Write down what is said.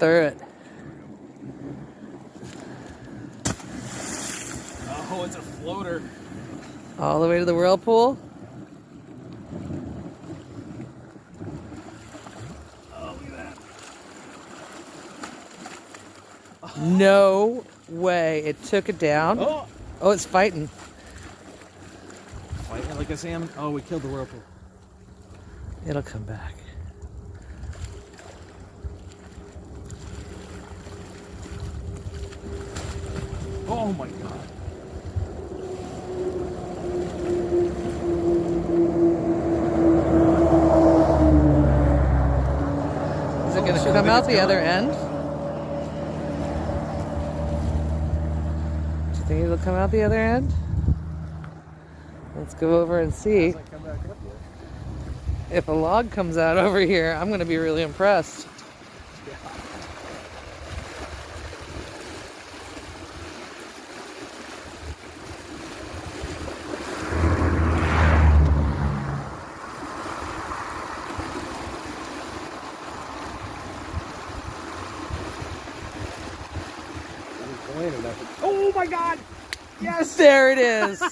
through it. Oh, it's a floater. All the way to the whirlpool. Oh, look at that. No way. It took it down. Oh, Oh, it's fighting. fighting like a salmon. Oh, we killed the whirlpool. It'll come back. Oh my god. Is it going to come out the other end? Do you think it'll come out the other end? Let's go over and see. If a log comes out over here, I'm going to be really impressed. Oh my god! Yes! There it is.